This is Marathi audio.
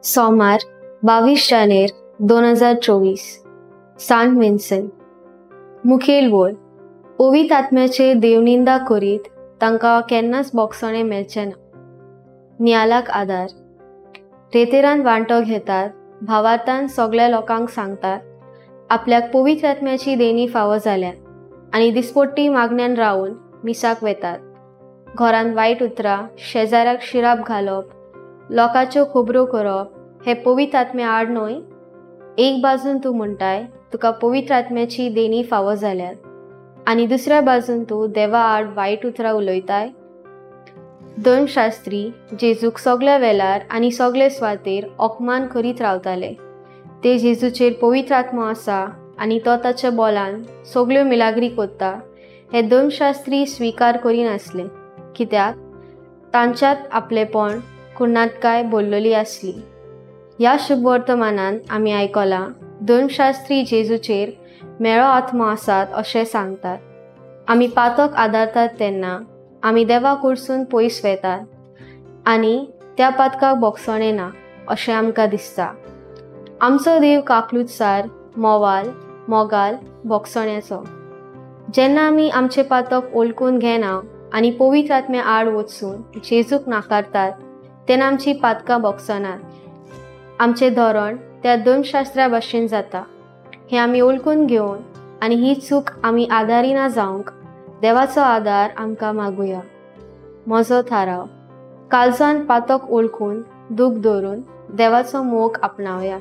सोमार 22 जानेर 2024 सांत विन्सेंट। मुखेल बोल। पवित्र आत्म्याचे देवनिंदा करीत तांकां केन्नाच बोगसणे मेळचें ना। नियालाक आदार। रेतेरान वांटो घेतात, भावार्थान सगळ्या लोकांक सांगतात, आपल्याक पवित्र आत्म्याची देणी फावो जाल्या आनी दिसपट्टी मागण्यान रावन मिसाक वेतात। घरांत वायट उतरां, शेजाऱ्याक शिराप घालप, लोकांच्यो खबरो करप हे पवित्र आत्म्या आड न्हय। एक बाजून तूं म्हणटाय तुका पवित्र आत्म्याची देणी फावो जाल्यात आनी दुसऱ्या बाजून तूं देवा आड वायट उतरां उलयताय। धर्मशास्त्री जेजूक सगळ्या वेळार आनी सगळे सुवातेर अपमान करीत रावताले। ते जेजूचेर पवित्र आत्मो आसा आनी तो ताच्या बोलान सगळ्यो मिलाग्री कोत्ता हे धर्मशास्त्री स्विकार करिनासले, कित्याक तांच्यांत आपलेपण कुणातकाय भरलेली आसली। ह्या शुभ वर्तमानान आमी आयकलां धर्मशास्त्री जेजूचेर मेळो आत्मो आसात अशें सांगतात। आमी पातक आदारतात तेन्ना आमी देवा कडसून पयस वेतात आनी त्या पातकाक बोगसणें ना अशें आमकां दिसता। आमचो देव काकलुतसार, मोगाल, बोगसण्याचो। जेन्ना आमी आमचे पातक ओळखून घेना आनी पवित्र आत्म्या आड वचून जेजूक नाकारतात तेन्ना आमची पातकां बोगसनात। आमचे धोरण त्या धर्मशास्त्रा भाशेन जाता हें आमी ओळखून घेवन आनी ही चूक आमी आदारिना जावंक देवाचो आदार आमकां मागुया। म्हजो थाराव। काळजान पातक ओळखून दूख दवरून देवाचो मोग आपणावया।